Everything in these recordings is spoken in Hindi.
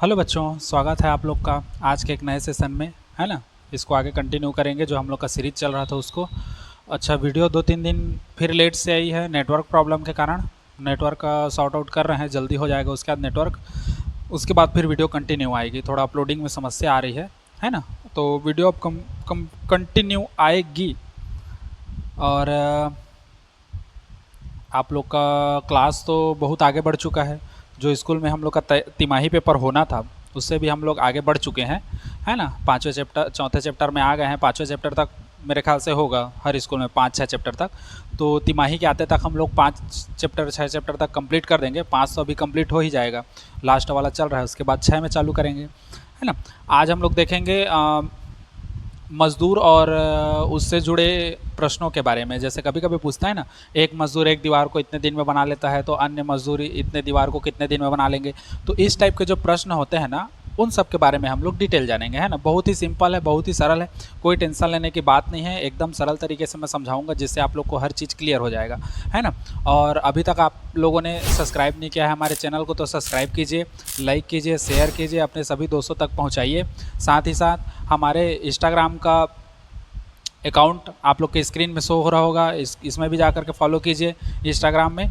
हेलो बच्चों, स्वागत है आप लोग का आज के एक नए सेशन में, है ना। इसको आगे कंटिन्यू करेंगे जो हम लोग का सीरीज चल रहा था उसको। अच्छा, वीडियो 2-3 दिन फिर लेट से आई है नेटवर्क प्रॉब्लम के कारण। नेटवर्क का सॉर्ट आउट कर रहे हैं, जल्दी हो जाएगा उसके बाद नेटवर्क। उसके बाद फिर वीडियो कंटिन्यू आएगी। थोड़ा अपलोडिंग में समस्या आ रही है ना। तो वीडियो अब कंटिन्यू आएगी। और आप लोग का क्लास तो बहुत आगे बढ़ चुका है। जो स्कूल में हम लोग का तिमाही पेपर होना था उससे भी हम लोग आगे बढ़ चुके हैं, है ना। पाँचवें चैप्टर चौथे चैप्टर में आ गए हैं। पाँचवें चैप्टर तक मेरे ख्याल से होगा हर स्कूल में 5-6 चैप्टर तक। तो तिमाही के आते तक हम लोग 5 चैप्टर 6 चैप्टर तक कंप्लीट कर देंगे। 5 तो अभी कंप्लीट हो ही जाएगा, लास्ट वाला चल रहा है। उसके बाद 6 में चालू करेंगे, है ना। आज हम लोग देखेंगे मज़दूर और उससे जुड़े प्रश्नों के बारे में। जैसे कभी कभी पूछता है ना, एक मज़दूर एक दीवार को इतने दिन में बना लेता है तो अन्य मज़दूर इतने दीवार को कितने दिन में बना लेंगे। तो इस टाइप के जो प्रश्न होते हैं ना, उन सब के बारे में हम लोग डिटेल जानेंगे, है ना। बहुत ही सिंपल है, बहुत ही सरल है, कोई टेंशन लेने की बात नहीं है। एकदम सरल तरीके से मैं समझाऊंगा जिससे आप लोग को हर चीज़ क्लियर हो जाएगा, है ना। और अभी तक आप लोगों ने सब्सक्राइब नहीं किया है हमारे चैनल को तो सब्सक्राइब कीजिए, लाइक कीजिए, शेयर कीजिए, अपने सभी दोस्तों तक पहुँचाइए। साथ ही साथ हमारे इंस्टाग्राम का अकाउंट आप लोग के स्क्रीन में शो हो रहा होगा, इसमें भी जा कर के फॉलो कीजिए इंस्टाग्राम में।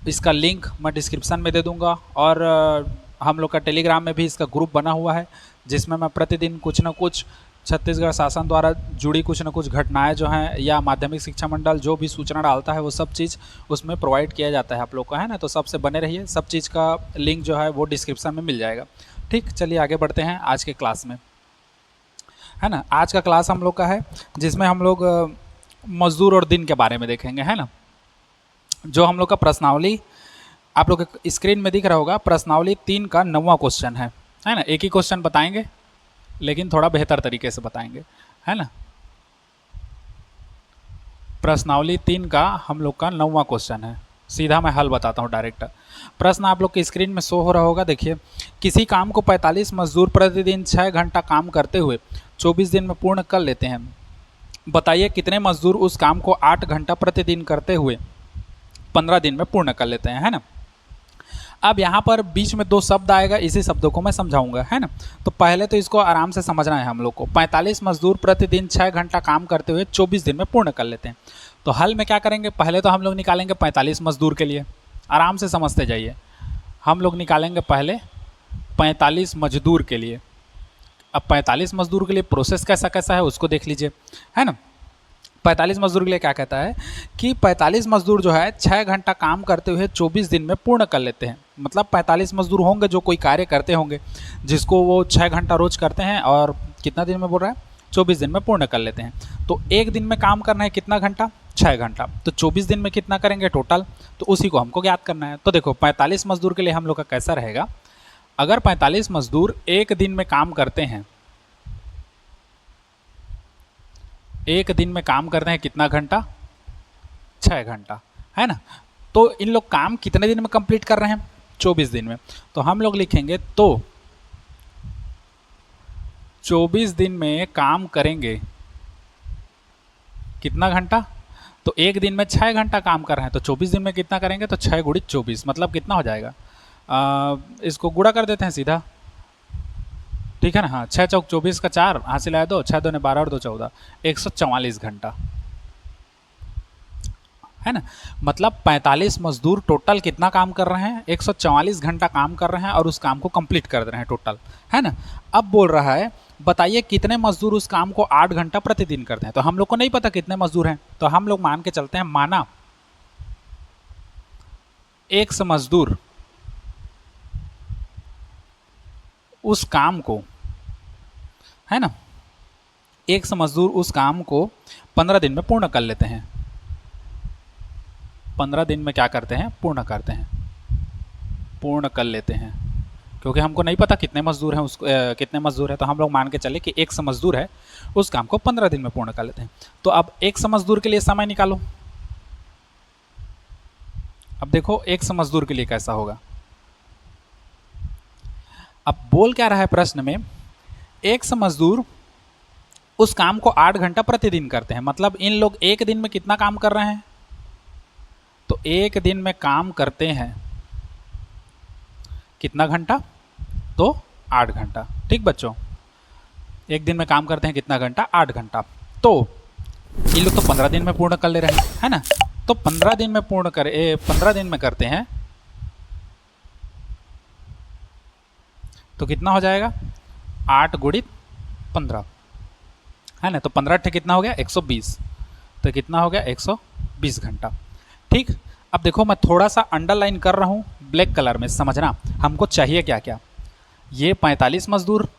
इसका लिंक मैं डिस्क्रिप्शन में दे दूंगा। और हम लोग का टेलीग्राम में भी इसका ग्रुप बना हुआ है जिसमें मैं प्रतिदिन कुछ ना कुछ छत्तीसगढ़ शासन द्वारा जुड़ी कुछ ना कुछ घटनाएं जो हैं या माध्यमिक शिक्षा मंडल जो भी सूचना डालता है वो सब चीज़ उसमें प्रोवाइड किया जाता है आप लोग का, है ना। तो सबसे बने रहिए, सब चीज़ का लिंक जो है वो डिस्क्रिप्शन में मिल जाएगा। ठीक, चलिए आगे बढ़ते हैं आज के क्लास में, है ना। आज का क्लास हम लोग का है जिसमें हम लोग मजदूर और दिन के बारे में देखेंगे, है ना। जो हम लोग का प्रश्नावली आप लोग के स्क्रीन में दिख रहा होगा, प्रश्नावली 3 का 9वां क्वेश्चन है ना। एक ही क्वेश्चन बताएंगे लेकिन थोड़ा बेहतर तरीके से बताएंगे, है ना। प्रश्नावली 3 का हम लोग का 9वां क्वेश्चन है। सीधा मैं हल बताता हूँ डायरेक्ट। प्रश्न आप लोग के स्क्रीन में शो हो रहा होगा, देखिए। किसी काम को 45 मजदूर प्रतिदिन 6 घंटा काम करते हुए 24 दिन में पूर्ण कर लेते हैं। बताइए कितने मजदूर उस काम को 8 घंटा प्रतिदिन करते हुए 15 दिन में पूर्ण कर लेते हैं, है ना। अब यहाँ पर बीच में 2 शब्द आएगा, इसी शब्दों को मैं समझाऊंगा, है ना। तो पहले तो इसको आराम से समझना है हम लोग को। 45 मजदूर प्रतिदिन 6 घंटा काम करते हुए 24 दिन में पूर्ण कर लेते हैं। तो हल में क्या करेंगे, पहले तो हम लोग निकालेंगे 45 मजदूर के लिए। आराम से समझते जाइए। हम लोग निकालेंगे पहले 45 मजदूर के लिए। अब 45 मजदूर के लिए प्रोसेस कैसा कैसा है उसको देख लीजिए, है ना। 45 मजदूर के लिए क्या कहता है कि 45 मजदूर जो है 6 घंटा काम करते हुए 24 दिन में पूर्ण कर लेते हैं। मतलब 45 मजदूर होंगे जो कोई कार्य करते होंगे जिसको वो 6 घंटा रोज करते हैं और कितना दिन में बोल रहा है, 24 दिन में पूर्ण कर लेते हैं। तो एक दिन में काम करना है कितना घंटा, 6 घंटा। तो 24 दिन में कितना करेंगे टोटल, तो उसी को हमको ज्ञात करना है। तो देखो 45 मजदूर के लिए हम लोग का कैसा रहेगा, अगर 45 मजदूर एक दिन में काम करते हैं, एक दिन में काम करते हैं कितना घंटा, 6 घंटा, है ना। तो इन लोग काम कितने दिन में कंप्लीट कर रहे हैं, 24 दिन में। तो हम लोग लिखेंगे तो 24 दिन में काम करेंगे कितना घंटा, तो एक दिन में 6 घंटा काम कर रहे हैं तो 24 दिन में कितना करेंगे, तो 6 गुणित 24 मतलब कितना हो जाएगा। इसको गुणा कर देते हैं सीधा, ठीक है ना। हाँ, 6 चौक 24 का 4 हासिल आया 2, 6 2 12 और 2 14, 144 घंटा, है ना। मतलब 45 मजदूर टोटल कितना काम कर रहे हैं, 144 घंटा काम कर रहे हैं और उस काम को कंप्लीट कर रहे हैं टोटल, है ना। अब बोल रहा है बताइए कितने मजदूर उस काम को 8 घंटा प्रतिदिन करते हैं। तो हम लोग को नहीं पता कितने मजदूर हैं, तो हम लोग मान के चलते हैं, माना एक मजदूर उस काम को, है ना, एक मजदूर उस काम को 15 दिन में पूर्ण कर लेते हैं। 15 दिन में क्या करते हैं, पूर्ण करते हैं, पूर्ण कर लेते हैं। क्योंकि हमको नहीं पता कितने मजदूर हैं उसको कितने मजदूर हैं, तो हम लोग मान के चले कि एक मजदूर है उस काम को 15 दिन में पूर्ण कर लेते हैं। तो अब एक मजदूर के लिए समय निकालो। अब देखो एक मजदूर के लिए कैसा होगा। अब बोल क्या रहा है प्रश्न में, एक मजदूर उस काम को 8 घंटा प्रतिदिन करते हैं। मतलब इन लोग एक दिन में कितना काम कर रहे हैं, तो एक दिन में काम करते हैं कितना घंटा, तो 8 घंटा। ठीक बच्चों, एक दिन में काम करते हैं कितना घंटा? 8 घंटा। तो ये लोग तो 15 दिन में पूर्ण कर ले रहे हैं, है ना। तो 15 दिन में पूर्ण करे, 15 दिन में करते हैं तो कितना हो जाएगा? 8 गुणित 15, है ना। तो 15 ठे कितना हो गया? 120। तो कितना हो गया? 120 घंटा। ठीक, अब देखो मैं थोड़ा सा अंडरलाइन कर रहा हूँ ब्लैक कलर में, समझना हमको चाहिए क्या क्या। ये 45 मजदूर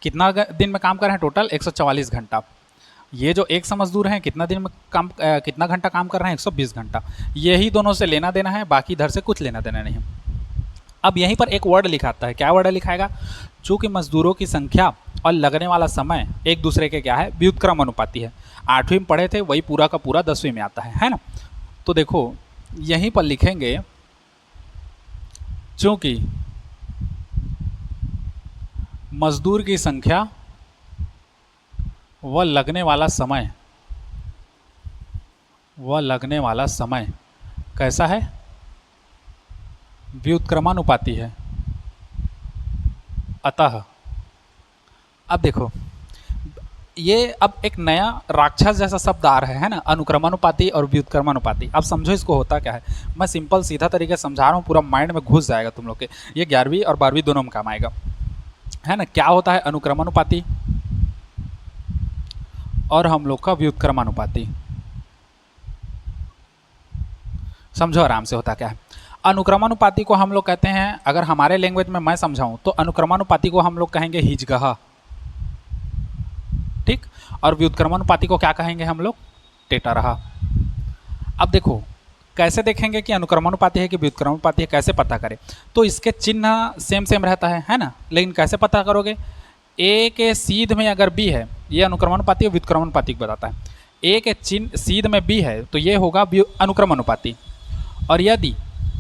कितना दिन में काम कर रहे हैं? टोटल 144 घंटा। ये जो 100 मजदूर हैं कितना दिन में काम कितना घंटा काम कर रहे हैं? 120 घंटा। यही दोनों से लेना देना है, बाकी इधर से कुछ लेना देना नहीं है। अब यहीं पर एक वर्ड लिखाता है, क्या वर्ड लिखाएगा? चूंकि मजदूरों की संख्या और लगने वाला समय एक दूसरे के क्या है? व्युत्क्रम अनुपाती है। 8वीं में पढ़े थे, वही पूरा का पूरा 10वीं में आता है ना। तो देखो यहीं पर लिखेंगे चूंकि मजदूर की संख्या व लगने वाला समय कैसा है? व्युत्क्रमानुपाती है। अतः अब देखो ये अब एक नया राक्षस जैसा शब्द आ रहा है ना, अनुक्रमानुपाती और व्युत्क्रमानुपाती। अब समझो इसको होता क्या है। मैं सिंपल सीधा तरीके से समझा रहा हूँ, पूरा माइंड में घुस जाएगा तुम लोग के। ये 11वीं और 12वीं दोनों में काम आएगा, है ना। क्या होता है अनुक्रमानुपाती और हम लोग का व्युत्क्रमानुपाती? समझो आराम से होता क्या है। अनुक्रमानुपाती को हम लोग कहते हैं, अगर हमारे लैंग्वेज में मैं समझाऊं तो अनुक्रमानुपाती को हम लोग कहेंगे हिजगहा। ठीक, और व्युत्क्रमानुपाती को क्या कहेंगे हम लोग? टेटारहा। अब देखो कैसे देखेंगे कि अनुक्रमानुपाती है कि व्युत्क्रमानुपाती है, कैसे पता करें? तो इसके चिन्ह सेम सेम रहता है ना। लेकिन कैसे पता करोगे? ए के सीध में अगर बी है, ये अनुक्रमानुपाती और व्युत्क्रमानुपाती को बताता है। ए के चिन्ह सीध में बी है तो ये होगा अनुक्रमानुपाती, और यदि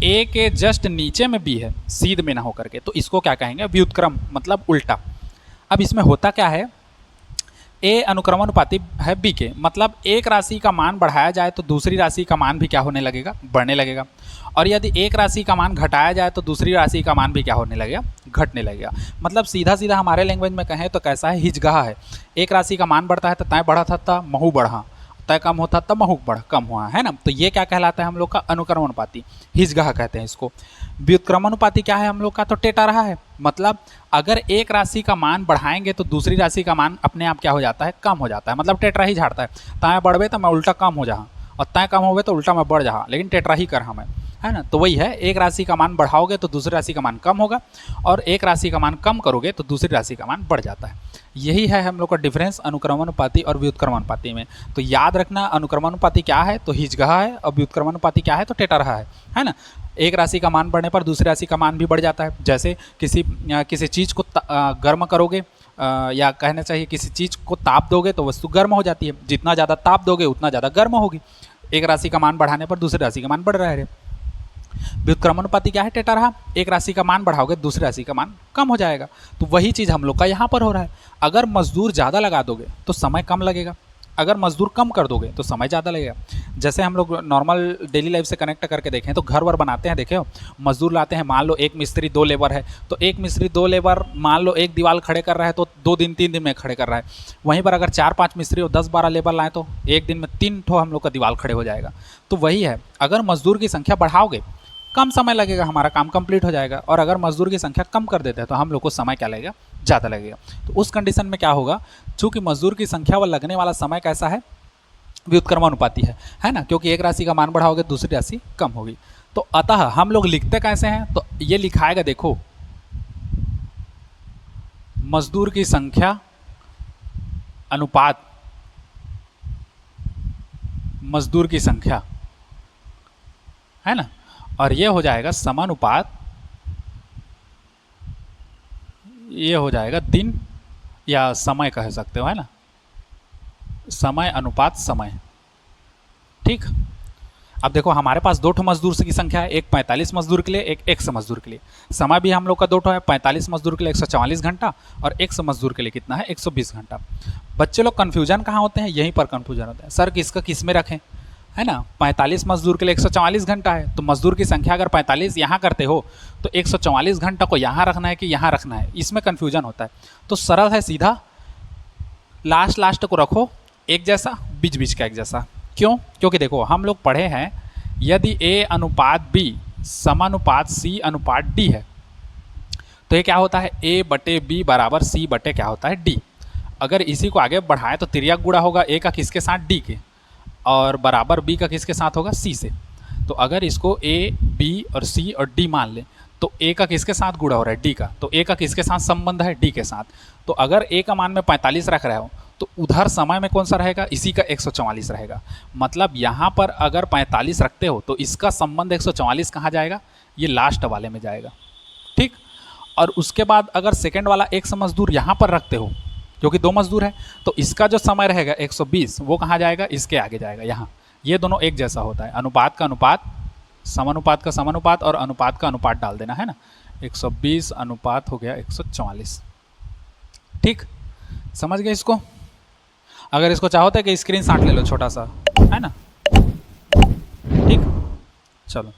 ए के जस्ट नीचे में बी है, सीध में ना होकर के, तो इसको क्या कहेंगे? व्युत्क्रम, मतलब उल्टा। अब इसमें होता क्या है? ए अनुक्रमानुपाती है बी के, मतलब एक राशि का मान बढ़ाया जाए तो दूसरी राशि का मान भी क्या होने लगेगा? बढ़ने लगेगा। और यदि एक राशि का मान घटाया जाए तो दूसरी राशि का मान भी क्या होने लगेगा? घटने लगेगा। मतलब सीधा सीधा हमारे लैंग्वेज में कहें तो कैसा है? हिजगहा है। एक राशि का मान बढ़ता है तो तय बढ़ा था महू बढ़ा, तय कम होता तब महू बढ़ कम हुआ, है ना। तो ये क्या कहलाता है हम लोग का? अनुक्रमानुपाती, हिजगहा कहते हैं इसको। व्युत्क्रमानुपाती क्या है हम लोग का? तो टेटारहा है। मतलब अगर एक राशि का मान बढ़ाएंगे तो दूसरी राशि का मान अपने आप क्या हो जाता है? कम हो जाता है। मतलब टेटरा ही झाड़ता है। तय बढ़वे तो मैं उल्टा कम हो जा, और तय कम होवे तो उल्टा मैं बढ़ जा, लेकिन टेटरा ही कर हमें, है ना। तो वही है, एक राशि का मान बढ़ाओगे तो दूसरी राशि का मान कम होगा, और एक राशि का मान कम करोगे तो दूसरी राशि का मान बढ़ जाता है। यही है हम लोग का डिफरेंस अनुक्रमानुपाती और व्युत्क्रमानुपाती में। तो याद रखना, अनुक्रमानुपाती क्या है? तो हिजगहा है, और व्युत्क्रमानुपाती क्या है? तो टेटारहा है ना। एक राशि का मान बढ़ने पर दूसरी राशि का मान भी बढ़ जाता है। जैसे किसी चीज़ को गर्म करोगे, या कहना चाहिए किसी चीज़ को ताप दोगे तो वस्तु गर्म हो जाती है। जितना ज़्यादा ताप दोगे उतना ज़्यादा गर्म होगी। एक राशि का मान बढ़ाने पर दूसरी राशि का मान बढ़ रहा है। व्युत्क्रमानुपाती क्या है? टेटारहा। एक राशि का मान बढ़ाओगे दूसरी राशि का मान कम हो जाएगा। तो वही चीज़ हम लोग का यहाँ पर हो रहा है। अगर मजदूर ज़्यादा लगा दोगे तो समय कम लगेगा, अगर मजदूर कम कर दोगे तो समय ज़्यादा लगेगा। जैसे हम लोग नॉर्मल डेली लाइफ से कनेक्ट करके देखें तो घर वर बनाते हैं, देखे हो, मजदूर लाते हैं। मान लो एक मिस्त्री 2 लेबर है, तो एक मिस्त्री 2 लेबर मान लो एक दीवार खड़े कर रहा है तो 2 दिन 3 दिन में खड़े कर रहा है। वहीं पर अगर 4-5 मिस्त्री और 10-12 लेबर लाएँ तो एक दिन में 3 ठो हम लोग का दीवार खड़े हो जाएगा। तो वही है, अगर मजदूर की संख्या बढ़ाओगे कम समय लगेगा, हमारा काम कंप्लीट हो जाएगा। और अगर मजदूर की संख्या कम कर देते हैं तो हम लोग को समय क्या लगेगा? ज़्यादा लगेगा। तो उस कंडीशन में क्या होगा? चूँकि मजदूर की संख्या व लगने वाला समय कैसा है? व्युत्क्रमानुपाती है ना। क्योंकि एक राशि का मान बढ़ाओगे दूसरी राशि कम होगी। तो अतः हम लोग लिखते कैसे हैं? तो ये लिखाएगा, देखो, मजदूर की संख्या अनुपात मजदूर की संख्या, है ना। और ये हो जाएगा समानुपात, ये हो जाएगा दिन या समय कह सकते हो, है ना। समय अनुपात समय। ठीक, अब देखो हमारे पास 2 ठो मजदूर की संख्या है, एक 45 मजदूर के लिए, एक 100 मजदूर के लिए। समय भी हम लोग का 2 ठो है, 45 मजदूर के लिए 144 घंटा और 100 मजदूर के लिए कितना है? 120 घंटा। बच्चे लोग कन्फ्यूजन कहाँ होते हैं? यहीं पर कन्फ्यूजन होता है, सर किसका किस में रखें? है ना। 45 मजदूर के लिए 144 घंटा है, तो मजदूर की संख्या अगर 45 यहाँ करते हो तो 144 घंटा को यहाँ रखना है कि यहाँ रखना है, इसमें कन्फ्यूजन होता है। तो सरल है, सीधा लास्ट लास्ट को रखो एक जैसा, बीच बीच का एक जैसा। क्यों? क्योंकि देखो हम लोग पढ़े हैं यदि A अनुपात B समानुपात C अनुपात D है तो ये क्या होता है, A बटे B बराबर C बटे क्या होता है D। अगर इसी को आगे बढ़ाएं तो तिर्यक गुणा होगा A का किसके साथ, D के, और बराबर B का किसके साथ होगा, C से। तो अगर इसको A B और C और D मान लें तो A का किसके साथ गुणा हो रहा है, D का, तो A का किसके साथ संबंध है, D के साथ। तो अगर A का मान में 45 रख रहे हो तो उधर समय में कौन सा रहेगा, इसी का 144 रहेगा। मतलब यहाँ पर अगर 45 रखते हो तो इसका संबंध 144 कहाँ जाएगा, ये लास्ट वाले में जाएगा। ठीक। और उसके बाद अगर सेकेंड वाला एक मजदूर यहाँ पर रखते हो क्योंकि 2 मजदूर है, तो इसका जो समय रहेगा 120 वो कहाँ जाएगा, इसके आगे जाएगा यहाँ। ये दोनों एक जैसा होता है, अनुपात का अनुपात, समानुपात का समानुपात और अनुपात का अनुपात डाल देना है ना। 120 अनुपात हो गया 144। ठीक, समझ गए इसको। अगर इसको चाहो तो कि स्क्रीन शॉट ले लो छोटा सा, है ना। ठीक, चलो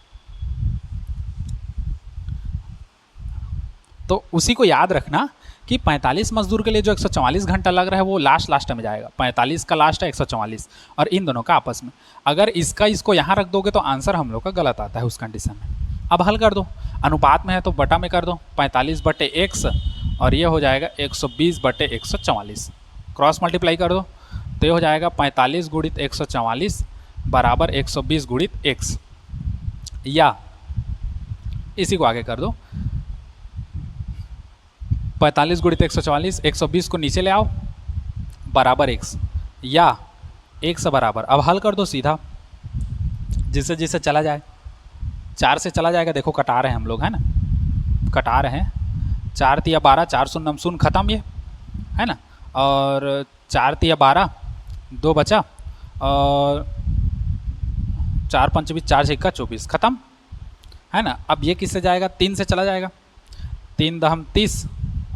तो उसी को याद रखना कि 45 मजदूर के लिए जो 144 घंटा लग रहा है वो लास्ट में जाएगा। 45 का लास्ट है 144 और इन दोनों का आपस में। अगर इसको यहाँ रख दोगे तो आंसर हम लोग का गलत आता है उस कंडीशन में। अब हल कर दो, अनुपात में है तो बटा में कर दो, 45 बटे x और ये हो जाएगा 120 बटे 144। क्रॉस मल्टीप्लाई कर दो तो ये हो जाएगा 45 गुणित 144 बराबर 120 गुणित x, या इसी को आगे कर दो 45 गुणित 144, 120 को नीचे ले आओ बराबर x, या x बराबर, अब हल कर दो सीधा, जिससे जिससे चला जाए, 4 से चला जाएगा। देखो कटा रहे हैं हम लोग, है ना, कटा रहे हैं। 4 तिया 12, 4 शून्य शून्य खत्म, ये है ना। और 4 तिया 12, 2 बचा, और 4 पंच 20, 4 छक्का 24 खत्म, है ना। अब ये किससे जाएगा, 3 से चला जाएगा, 3 दहम 30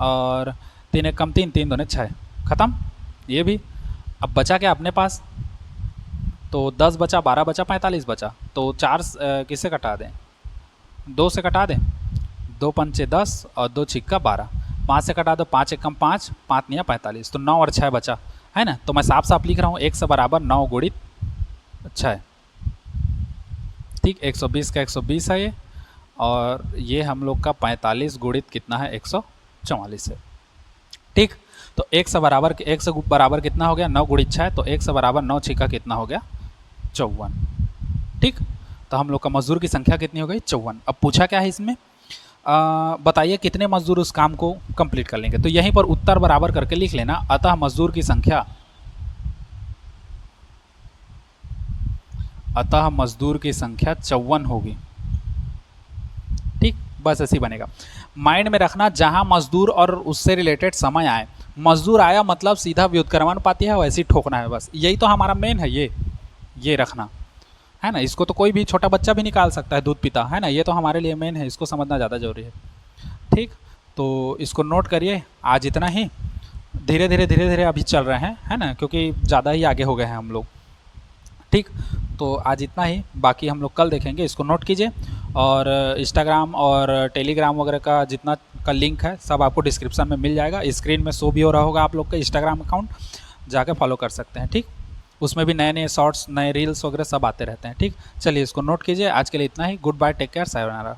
और 3 एक कम 3, 3 दूने 6 खत्म, ये भी। अब बचा क्या अपने पास, तो 10 बचा, 12 बचा, 45 बचा, तो 4 किससे कटा दें, 2 से कटा दें, 2 पंचे 10 और 2 छिक्का 12, 5 से कटा दो, 5 एक कम 5, 5 नहीं 45, तो 9 और 6 बचा, है ना। तो मैं साफ साफ लिख रहा हूँ x बराबर 9 गुणित 6। ठीक, 120 का 120 है ये, और ये हम लोग का 45 गुणित कितना है, 144 है। ठीक, तो x बराबर कितना हो गया, 9 गुणित 6, तो x बराबर 9 छिक्का कितना हो गया, 54। ठीक, तो हम लोग का मजदूर की संख्या कितनी हो गई, 54। अब पूछा क्या है इसमें, बताइए कितने मजदूर उस काम को कंप्लीट कर लेंगे। तो यहीं पर उत्तर बराबर करके लिख लेना, अतः मजदूर की संख्या, अतः मजदूर की संख्या 54 होगी। ठीक, बस ऐसे ही बनेगा। माइंड में रखना, जहां मजदूर और उससे रिलेटेड समय आए, मजदूर आया मतलब सीधा व्युत्क्रमानुपाती है, वैसे ही ठोकना है, बस यही तो हमारा मेन है। ये रखना है ना, इसको तो कोई भी छोटा बच्चा भी निकाल सकता है, दूध पीता है ना, ये तो हमारे लिए मेन है, इसको समझना ज़्यादा जरूरी है। ठीक, तो इसको नोट करिए। आज इतना ही, धीरे धीरे अभी चल रहे हैं, है ना, क्योंकि ज़्यादा ही आगे हो गए हैं हम लोग। ठीक, तो आज इतना ही, बाकी हम लोग कल देखेंगे। इसको नोट कीजिए, और इंस्टाग्राम और टेलीग्राम वगैरह का जितना का लिंक है सब आपको डिस्क्रिप्शन में मिल जाएगा। स्क्रीन में शो भी हो रहा होगा आप लोग का इंस्टाग्राम अकाउंट, जाके फॉलो कर सकते हैं। ठीक, उसमें भी नए नए शॉर्ट्स, नए रील्स वगैरह सब आते रहते हैं। ठीक, चलिए इसको नोट कीजिए। आज के लिए इतना ही, good bye, take care, sayonara.